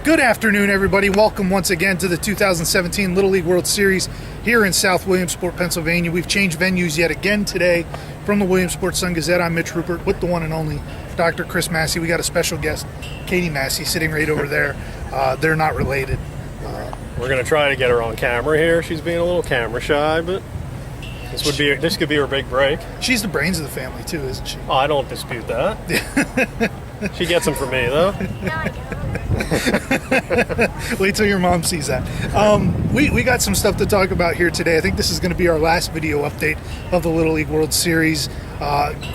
Good afternoon, everybody. Welcome once again to the 2017 Little League World Series here in South Williamsport, Pennsylvania. We've changed venues yet again today from the Williamsport Sun-Gazette. I'm Mitch Rupert with the one and only Dr. Chris Masse. We got a special guest, Katie Masse, sitting right over there. They're not related. We're going to try to get her on camera here. She's being a little camera shy, but this could be her big break. She's the brains of the family, too, isn't she? Oh, I don't dispute that. She gets them for me, though. Wait till your mom sees that. We got some stuff to talk about here today. I think this is going to be our last video update of the Little League World Series.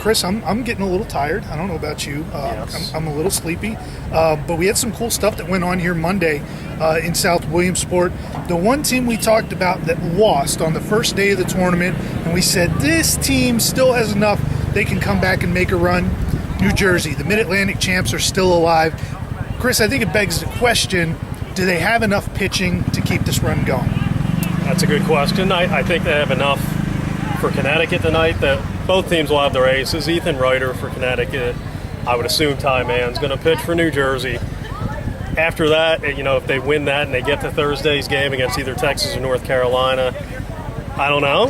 Chris, I'm getting a little tired. I don't know about you. Yes. I'm a little sleepy. But we had some cool stuff that went on here Monday in South Williamsport. The one team we talked about that lost on the first day of the tournament, and we said this team still has enough. They can come back and make a run. New Jersey, the Mid-Atlantic champs, are still alive. Chris, I think it begs the question, do they have enough pitching to keep this run going? That's a good question. I think they have enough for Connecticut tonight that both teams will have their aces. Ethan Ryder for Connecticut. I would assume Ty Mann's going to pitch for New Jersey. After that, if they win that and they get to Thursday's game against either Texas or North Carolina, I don't know.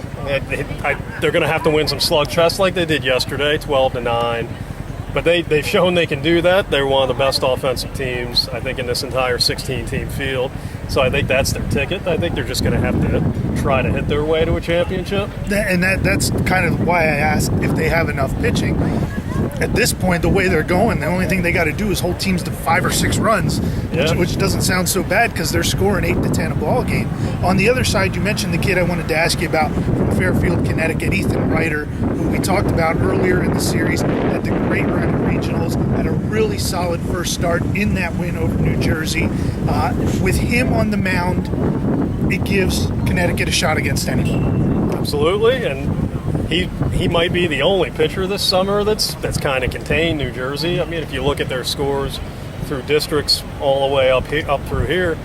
They're going to have to win some slugfest like they did yesterday, 12-9. But they've shown they can do that. They're one of the best offensive teams, I think, in this entire 16-team field. So I think that's their ticket. I think they're just going to have to try to hit their way to a championship. And that's kind of why I asked if they have enough pitching. At this point, the way they're going, the only thing they got to do is hold teams to 5 or 6 runs, which doesn't sound so bad because they're scoring 8-10 a ball game. On the other side, you mentioned the kid I wanted to ask you about from Fairfield, Connecticut, Ethan Ryder, who we talked about earlier in the series, had the great run in regionals, had a really solid first start in that win over New Jersey. With him on the mound, it gives Connecticut a shot against anyone. Absolutely, and he might be the only pitcher this summer that's kind of contained New Jersey. I mean, if you look at their scores through districts all the way up through here,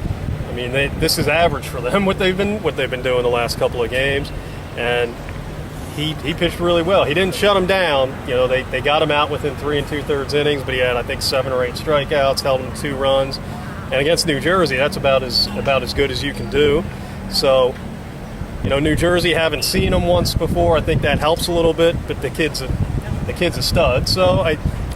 I mean, this is average for them what they've been doing the last couple of games, and he pitched really well. He didn't shut them down. They got him out within 3 2/3 innings, but he had, I think, 7 or 8 strikeouts, held him to 2 runs, and against New Jersey, that's about as good as you can do. So, New Jersey, haven't seen him once before. I think that helps a little bit, but the kid's a stud, so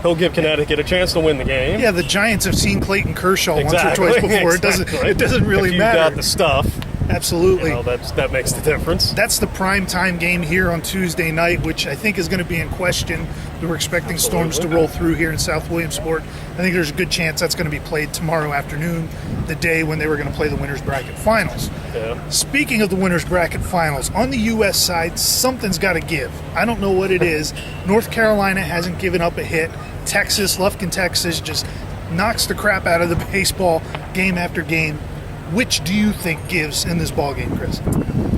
he'll give Connecticut a chance to win the game. Yeah, the Giants have seen Clayton Kershaw once or twice before. Exactly. It doesn't really if matter. You've got the stuff. Absolutely. That makes the difference. That's the prime time game here on Tuesday night, which I think is going to be in question. We were expecting storms to roll through here in South Williamsport. I think there's a good chance that's going to be played tomorrow afternoon, the day when they were going to play the Winners Bracket Finals. Yeah. Speaking of the Winners Bracket Finals, on the U.S. side, something's got to give. I don't know what it is. North Carolina hasn't given up a hit. Lufkin, Texas, just knocks the crap out of the baseball game after game. Which do you think gives in this ballgame, Chris?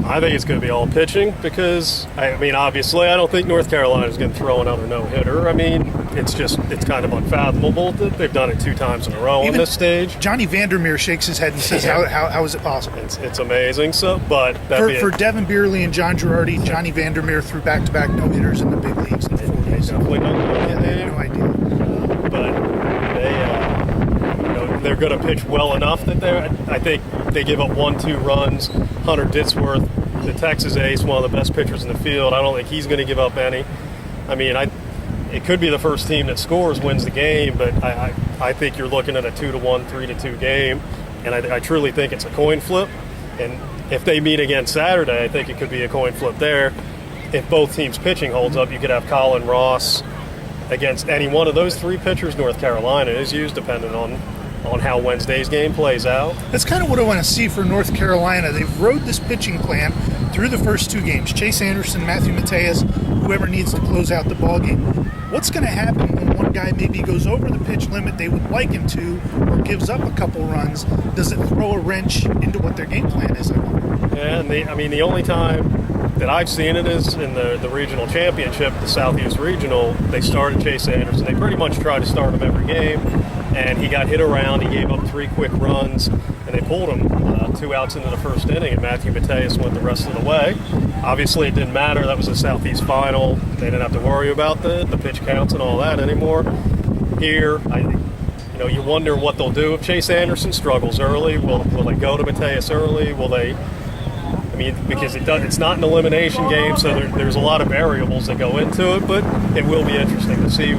I think it's going to be all pitching because, obviously, I don't think North Carolina is going to throw another no-hitter. I mean, it's kind of unfathomable that they've done it 2 times in a row on this stage. Johnny Vandermeer shakes his head and says, how is it possible? It's amazing. So, but for Devin Beerley and John Girardi, Johnny Vandermeer threw back-to-back no-hitters in the big leagues in the 4 days. Definitely not. Yeah, they had no idea. But they're going to pitch well enough that I think they give up 1-2 runs. Hunter Ditzworth, the Texas ace, one of the best pitchers in the field. I don't think he's going to give up any. I mean, it could be the first team that scores wins the game, but I think you're looking at a 2-1, 3-2 game, and I truly think it's a coin flip. And if they meet again Saturday, I think it could be a coin flip there. If both teams' pitching holds up, you could have Colin Ross against any one of those 3 pitchers North Carolina is used, depending on how Wednesday's game plays out. That's kind of what I want to see for North Carolina. They've rode this pitching plan through the first 2 games. Chase Anderson, Matthew Mateus, whoever needs to close out the ball game. What's going to happen when one guy maybe goes over the pitch limit they would like him to or gives up a couple runs? Does it throw a wrench into what their game plan is? Yeah, and the only time that I've seen it is in the regional championship, the Southeast Regional. They started Chase Anderson. They pretty much try to start him every game. And he got hit around. He gave up 3 quick runs, and they pulled him 2 outs into the first inning, and Matthew Mateus went the rest of the way. Obviously, it didn't matter. That was the Southeast Final. They didn't have to worry about the pitch counts and all that anymore. Here, You know, you wonder what they'll do if Chase Anderson struggles early. Will they go to Mateus early? Will they? I mean, because it's not an elimination game, so there's a lot of variables that go into it. But it will be interesting to see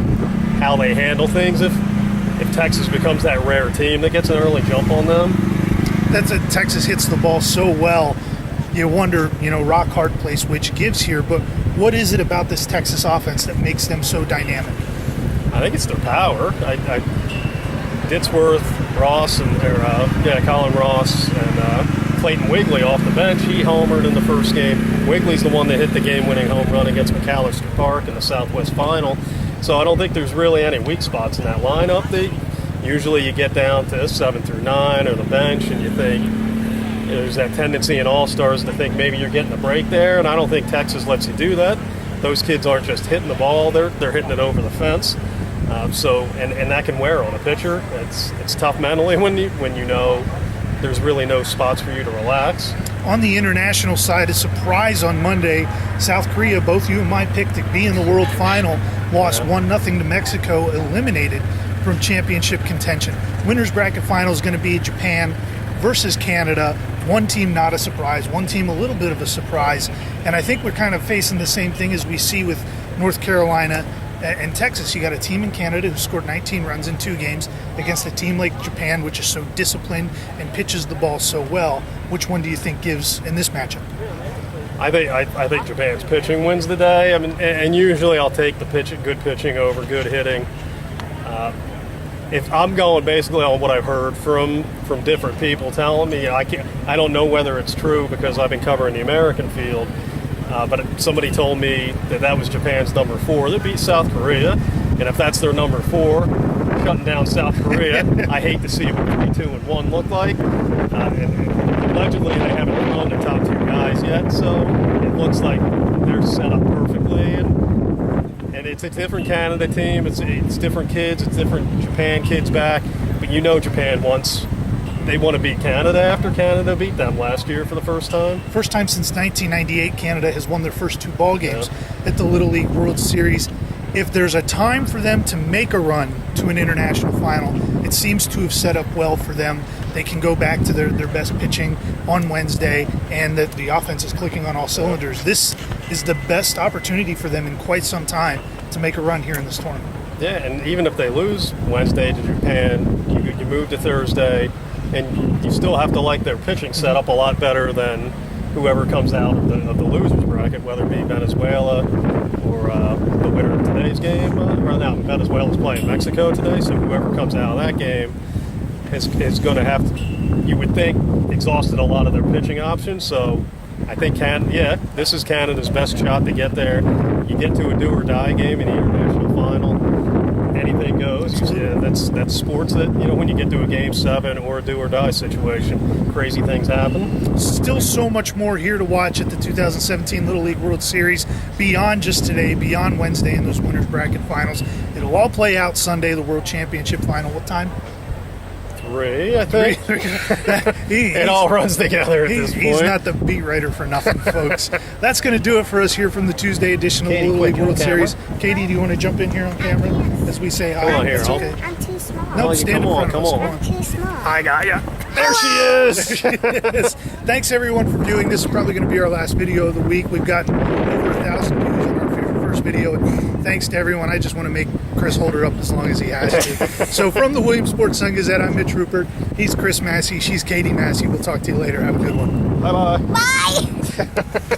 how they handle things if Texas becomes that rare team that gets an early jump on them. That's it. Texas hits the ball so well. You wonder, rock hard place which gives here. But what is it about this Texas offense that makes them so dynamic? I think it's their power. Ditzworth, Ross, Colin Ross, and Clayton Wigley off the bench. He homered in the first game. Wigley's the one that hit the game-winning home run against McAllister Park in the Southwest Final. So I don't think there's really any weak spots in that lineup. Usually you get down to 7 through 9 or the bench, and you think there's that tendency in All-Stars to think maybe you're getting a break there, and I don't think Texas lets you do that. Those kids aren't just hitting the ball; they're hitting it over the fence. And that can wear on a pitcher. It's tough mentally when you know there's really no spots for you to relax. On the international side, a surprise on Monday. South Korea, both you and my pick to be in the World Final, lost 1-0 to Mexico, eliminated from championship contention. Winners bracket final is going to be Japan versus Canada. One team not a surprise, one team a little bit of a surprise. And I think we're kind of facing the same thing as we see with North Carolina and Texas. You got a team in Canada who scored 19 runs in 2 games against a team like Japan, which is so disciplined and pitches the ball so well. Which one do you think gives in this matchup? I think Japan's pitching wins the day. I mean, and usually I'll take the good pitching over good hitting. If I'm going basically on what I've heard from different people telling me, I don't know whether it's true because I've been covering the American field. But somebody told me that was Japan's number 4. They beat South Korea, and if that's their number 4, shutting down South Korea, I hate to see what 3-2-1 look like. And allegedly, they haven't thrown the top 2 guys yet, so it looks like they're set up perfectly. And it's a different Canada team. It's different kids. It's different Japan kids back. But Japan they want to beat Canada after Canada beat them last year for the first time. First time since 1998, Canada has won their first 2 ball games at the Little League World Series. If there's a time for them to make a run to an international final, it seems to have set up well for them. They can go back to their best pitching on Wednesday, and that the offense is clicking on all cylinders. This is the best opportunity for them in quite some time to make a run here in this tournament. Yeah, and even if they lose Wednesday to Japan, you move to Thursday, and you still have to like their pitching set up a lot better than whoever comes out of the losers bracket, whether it be Venezuela or the winner of today's game. Venezuela's playing Mexico today, so whoever comes out of that game is going to have to, you would think, exhausted a lot of their pitching options. So I think this is Canada's best shot to get there. You get to a do-or-die game in the international final. Anything goes. Yeah, that's sports that, when you get to a Game 7 or a do-or-die situation, crazy things happen. Still so much more here to watch at the 2017 Little League World Series beyond just today, beyond Wednesday in those winners bracket finals. It'll all play out Sunday, the World Championship final. What time? 3, I think. It all runs together at this point. He's not the beat writer for nothing, folks. That's going to do it for us here from the Tuesday edition of the Little League World Series. Katie, do you want to jump in here on camera as we say hi? Come on here. Okay. I'm too small. No, stand in front of us. I'm too small. I got ya. There she is. There she is. Thanks, everyone, for viewing. This is probably going to be our last video of the week. We've got over 1,000 views on our first video. And thanks to everyone. I just want to make Chris hold her up as long as he has to. So from the Williamsport Sun-Gazette, I'm Mitch Rupert. He's Chris Masse. She's Katie Masse. We'll talk to you later. Have a good one. Bye-bye. Bye.